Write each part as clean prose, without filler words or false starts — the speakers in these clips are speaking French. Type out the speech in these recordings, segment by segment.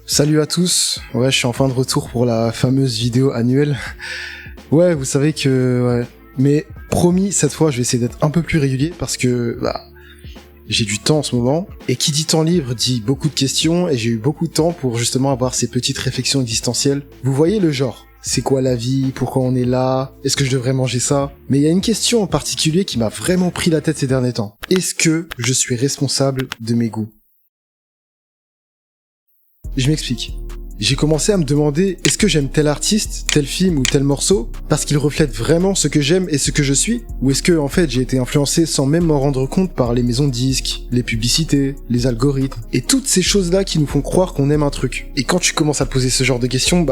Salut à tous, ouais je suis enfin de retour pour la fameuse vidéo annuelle. Ouais vous savez que... ouais. Mais promis, cette fois je vais essayer d'être un peu plus régulier parce que... j'ai du temps en ce moment, et qui dit temps libre dit beaucoup de questions, et j'ai eu beaucoup de temps pour justement avoir ces petites réflexions existentielles. Vous voyez le genre, c'est quoi la vie, pourquoi on est là, est-ce que je devrais manger ça? Mais il y a une question en particulier qui m'a vraiment pris la tête ces derniers temps. Est-ce que je suis responsable de mes goûts? Je m'explique. J'ai commencé à me demander, est-ce que j'aime tel artiste, tel film ou tel morceau parce qu'il reflète vraiment ce que j'aime et ce que je suis? Ou est-ce que, en fait, j'ai été influencé sans même m'en rendre compte par les maisons de disques, les publicités, les algorithmes, et toutes ces choses-là qui nous font croire qu'on aime un truc. Et quand tu commences à te poser ce genre de questions,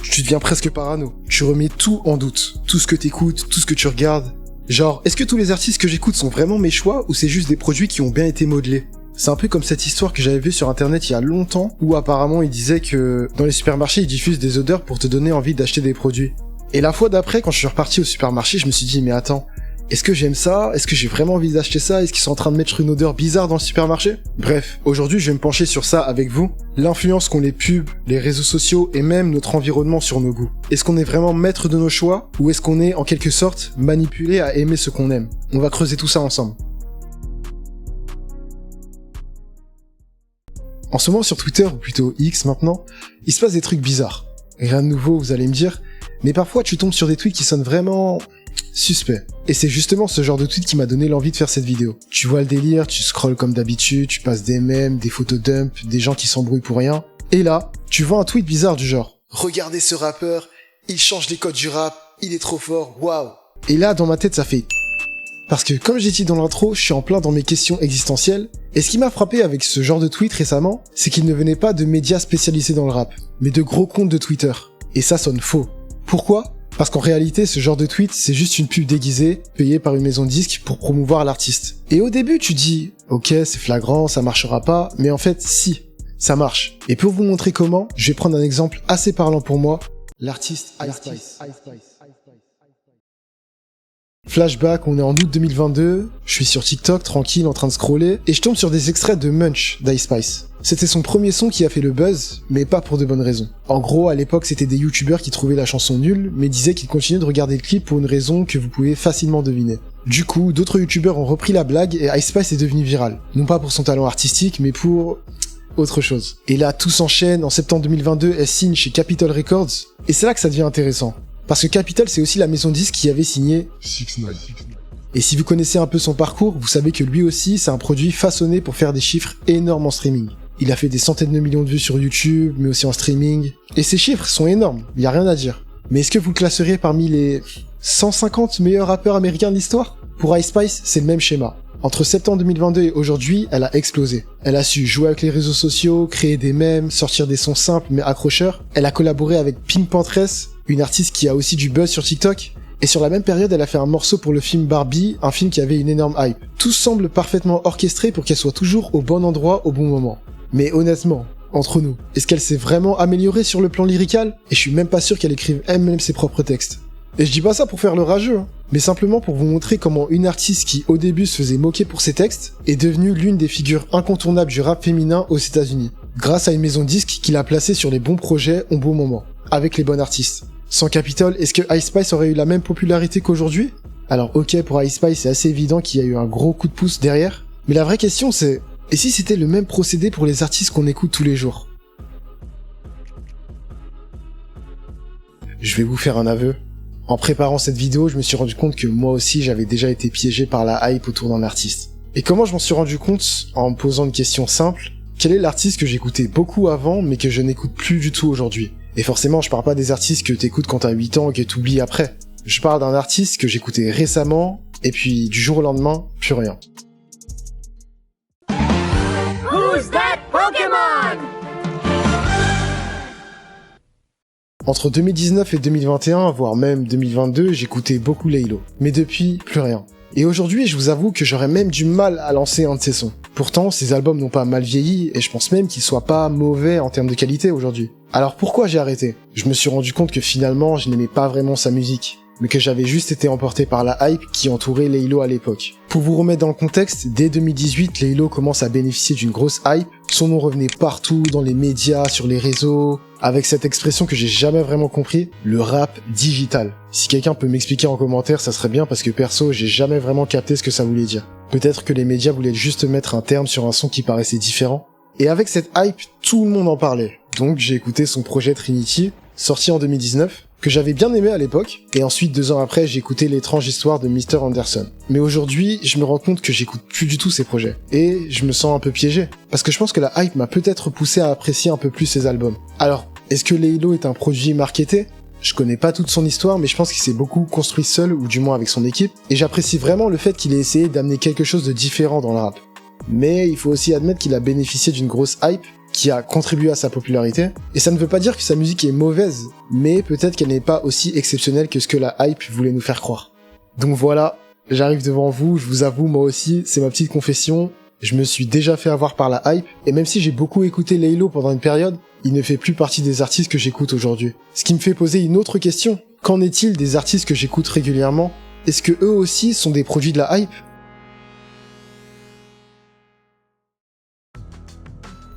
tu deviens presque parano. Tu remets tout en doute. Tout ce que t'écoutes, tout ce que tu regardes. Genre, est-ce que tous les artistes que j'écoute sont vraiment mes choix ou c'est juste des produits qui ont bien été modelés? C'est un peu comme cette histoire que j'avais vue sur internet il y a longtemps, où apparemment il disait que dans les supermarchés ils diffusent des odeurs pour te donner envie d'acheter des produits. Et la fois d'après, quand je suis reparti au supermarché, je me suis dit mais attends, est-ce que j'aime ça? Est-ce que j'ai vraiment envie d'acheter ça? Est-ce qu'ils sont en train de mettre une odeur bizarre dans le supermarché? Bref, aujourd'hui je vais me pencher sur ça avec vous, l'influence qu'ont les pubs, les réseaux sociaux et même notre environnement sur nos goûts. Est-ce qu'on est vraiment maître de nos choix, ou est-ce qu'on est en quelque sorte manipulé à aimer ce qu'on aime? On va creuser tout ça ensemble. En ce moment sur Twitter, ou plutôt X maintenant, il se passe des trucs bizarres. Rien de nouveau, vous allez me dire, mais parfois tu tombes sur des tweets qui sonnent vraiment suspects. Et c'est justement ce genre de tweet qui m'a donné l'envie de faire cette vidéo. Tu vois le délire, tu scrolles comme d'habitude, tu passes des mèmes, des photos dump, des gens qui s'embrouillent pour rien. Et là, tu vois un tweet bizarre du genre « Regardez ce rappeur, il change les codes du rap, il est trop fort, waouh !» Et là, dans ma tête, ça fait... Parce que comme j'ai dit dans l'intro, je suis en plein dans mes questions existentielles, et ce qui m'a frappé avec ce genre de tweet récemment, c'est qu'il ne venait pas de médias spécialisés dans le rap, mais de gros comptes de Twitter. Et ça sonne faux. Pourquoi? Parce qu'en réalité, ce genre de tweet, c'est juste une pub déguisée, payée par une maison de disques pour promouvoir l'artiste. Et au début, tu dis, ok, c'est flagrant, ça marchera pas, mais en fait, si, ça marche. Et pour vous montrer comment, je vais prendre un exemple assez parlant pour moi, l'artiste Ice Spice. Flashback, on est en août 2022, je suis sur TikTok, tranquille, en train de scroller, et je tombe sur des extraits de Munch d'Ice Spice. C'était son premier son qui a fait le buzz, mais pas pour de bonnes raisons. En gros, à l'époque, c'était des youtubeurs qui trouvaient la chanson nulle, mais disaient qu'ils continuaient de regarder le clip pour une raison que vous pouvez facilement deviner. Du coup, d'autres youtubeurs ont repris la blague et Ice Spice est devenu viral. Non pas pour son talent artistique, mais pour... autre chose. Et là, tout s'enchaîne, en septembre 2022, elle signe chez Capitol Records, et c'est là que ça devient intéressant. Parce que Capitol, c'est aussi la maison de disques qui avait signé 6ix9ine. Et si vous connaissez un peu son parcours, vous savez que lui aussi, c'est un produit façonné pour faire des chiffres énormes en streaming. Il a fait des centaines de millions de vues sur YouTube, mais aussi en streaming. Et ces chiffres sont énormes, y a rien à dire. Mais est-ce que vous le classeriez parmi les 150 meilleurs rappeurs américains de l'histoire? Pour Ice Spice, c'est le même schéma. Entre septembre 2022 et aujourd'hui, elle a explosé. Elle a su jouer avec les réseaux sociaux, créer des mèmes, sortir des sons simples mais accrocheurs. Elle a collaboré avec Pink Panthers, une artiste qui a aussi du buzz sur TikTok. Et sur la même période, elle a fait un morceau pour le film Barbie, un film qui avait une énorme hype. Tout semble parfaitement orchestré pour qu'elle soit toujours au bon endroit au bon moment. Mais honnêtement, entre nous, est-ce qu'elle s'est vraiment améliorée sur le plan lyrical? Et je suis même pas sûr qu'elle écrive elle-même ses propres textes. Et je dis pas ça pour faire le rageux, mais simplement pour vous montrer comment une artiste qui au début se faisait moquer pour ses textes est devenue l'une des figures incontournables du rap féminin aux États-Unis, grâce à une maison de disques qui l'a placée sur les bons projets au bon moment, avec les bons artistes. Sans Capitol, est-ce que Ice Spice aurait eu la même popularité qu'aujourd'hui? Alors ok, pour Ice Spice, c'est assez évident qu'il y a eu un gros coup de pouce derrière, mais la vraie question c'est, et si c'était le même procédé pour les artistes qu'on écoute tous les jours? Je vais vous faire un aveu. En préparant cette vidéo, je me suis rendu compte que moi aussi j'avais déjà été piégé par la hype autour d'un artiste. Et comment je m'en suis rendu compte? En me posant une question simple, quel est l'artiste que j'écoutais beaucoup avant mais que je n'écoute plus du tout aujourd'hui? Et forcément, je parle pas des artistes que t'écoutes quand t'as 8 ans et que t'oublies après. Je parle d'un artiste que j'écoutais récemment, et puis du jour au lendemain, plus rien. Who's that Pokémon? Entre 2019 et 2021, voire même 2022, j'écoutais beaucoup Laylo. Mais depuis, plus rien. Et aujourd'hui, je vous avoue que j'aurais même du mal à lancer un de ses sons. Pourtant, ses albums n'ont pas mal vieilli, et je pense même qu'ils soient pas mauvais en termes de qualité aujourd'hui. Alors pourquoi j'ai arrêté? Je me suis rendu compte que finalement, je n'aimais pas vraiment sa musique, mais que j'avais juste été emporté par la hype qui entourait Laylo à l'époque. Pour vous remettre dans le contexte, dès 2018, Laylo commence à bénéficier d'une grosse hype, Son nom revenait partout dans les médias, sur les réseaux, avec cette expression que j'ai jamais vraiment compris, le rap digital. Si quelqu'un peut m'expliquer en commentaire, ça serait bien parce que perso, j'ai jamais vraiment capté ce que ça voulait dire. Peut-être que les médias voulaient juste mettre un terme sur un son qui paraissait différent. Et avec cette hype, tout le monde en parlait. Donc j'ai écouté son projet Trinity, sorti en 2019, que j'avais bien aimé à l'époque, et ensuite 2 ans après, j'ai écouté l'étrange histoire de Mr. Anderson. Mais aujourd'hui, je me rends compte que j'écoute plus du tout ses projets, et je me sens un peu piégé, parce que je pense que la hype m'a peut-être poussé à apprécier un peu plus ses albums. Alors, est-ce que Laylo est un produit marketé ? Je connais pas toute son histoire, mais je pense qu'il s'est beaucoup construit seul, ou du moins avec son équipe, et j'apprécie vraiment le fait qu'il ait essayé d'amener quelque chose de différent dans le rap. Mais il faut aussi admettre qu'il a bénéficié d'une grosse hype, qui a contribué à sa popularité, et ça ne veut pas dire que sa musique est mauvaise, mais peut-être qu'elle n'est pas aussi exceptionnelle que ce que la hype voulait nous faire croire. Donc voilà, j'arrive devant vous, je vous avoue, moi aussi, c'est ma petite confession, je me suis déjà fait avoir par la hype, et même si j'ai beaucoup écouté Laylo pendant une période, il ne fait plus partie des artistes que j'écoute aujourd'hui. Ce qui me fait poser une autre question, qu'en est-il des artistes que j'écoute régulièrement ? Est-ce que eux aussi sont des produits de la hype ?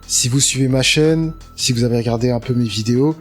Si vous suivez ma chaîne, si vous avez regardé un peu mes vidéos,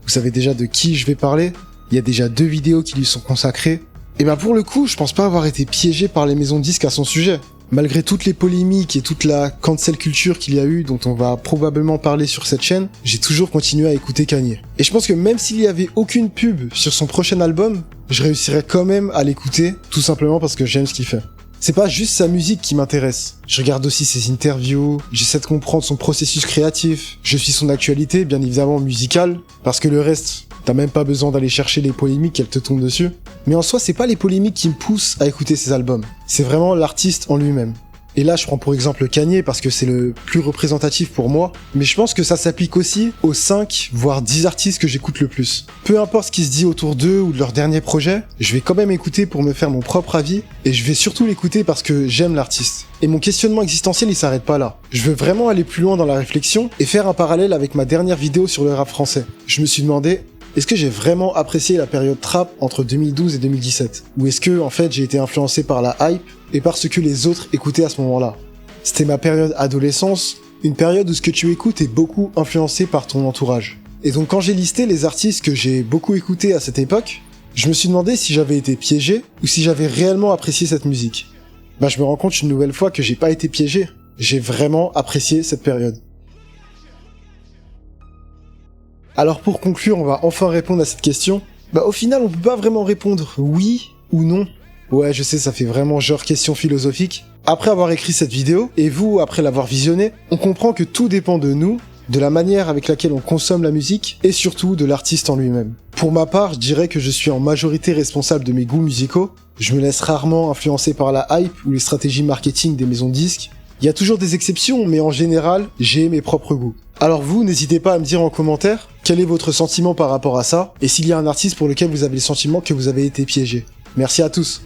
vous savez déjà de qui je vais parler. Il y a déjà 2 vidéos qui lui sont consacrées. Et ben pour le coup, je pense pas avoir été piégé par les maisons de disques à son sujet. Malgré toutes les polémiques et toute la cancel culture qu'il y a eu, dont on va probablement parler sur cette chaîne, j'ai toujours continué à écouter Kanye. Et je pense que même s'il y avait aucune pub sur son prochain album, je réussirais quand même à l'écouter, tout simplement parce que j'aime ce qu'il fait. C'est pas juste sa musique qui m'intéresse. Je regarde aussi ses interviews, j'essaie de comprendre son processus créatif, je suis son actualité, bien évidemment musicale, parce que le reste, t'as même pas besoin d'aller chercher les polémiques qu'elle te tombent dessus. Mais en soi, c'est pas les polémiques qui me poussent à écouter ses albums, c'est vraiment l'artiste en lui-même. Et là, je prends pour exemple Kanye parce que c'est le plus représentatif pour moi, mais je pense que ça s'applique aussi aux 5, voire 10 artistes que j'écoute le plus. Peu importe ce qui se dit autour d'eux ou de leur dernier projet, je vais quand même écouter pour me faire mon propre avis, et je vais surtout l'écouter parce que j'aime l'artiste. Et mon questionnement existentiel, il s'arrête pas là. Je veux vraiment aller plus loin dans la réflexion et faire un parallèle avec ma dernière vidéo sur le rap français. Je me suis demandé, est-ce que j'ai vraiment apprécié la période trap entre 2012 et 2017 ? Ou est-ce que, en fait, j'ai été influencé par la hype et par ce que les autres écoutaient à ce moment-là ? C'était ma période adolescence, une période où ce que tu écoutes est beaucoup influencé par ton entourage. Et donc quand j'ai listé les artistes que j'ai beaucoup écoutés à cette époque, je me suis demandé si j'avais été piégé ou si j'avais réellement apprécié cette musique. Bah je me rends compte une nouvelle fois que j'ai pas été piégé, j'ai vraiment apprécié cette période. Alors pour conclure, on va enfin répondre à cette question. Bah au final, on peut pas vraiment répondre oui ou non. Ouais, je sais, ça fait vraiment genre question philosophique. Après avoir écrit cette vidéo, et vous, après l'avoir visionnée, on comprend que tout dépend de nous, de la manière avec laquelle on consomme la musique, et surtout de l'artiste en lui-même. Pour ma part, je dirais que je suis en majorité responsable de mes goûts musicaux. Je me laisse rarement influencer par la hype ou les stratégies marketing des maisons de disques. Il y a toujours des exceptions, mais en général, j'ai mes propres goûts. Alors vous, n'hésitez pas à me dire en commentaire quel est votre sentiment par rapport à ça, et s'il y a un artiste pour lequel vous avez le sentiment que vous avez été piégé. Merci à tous.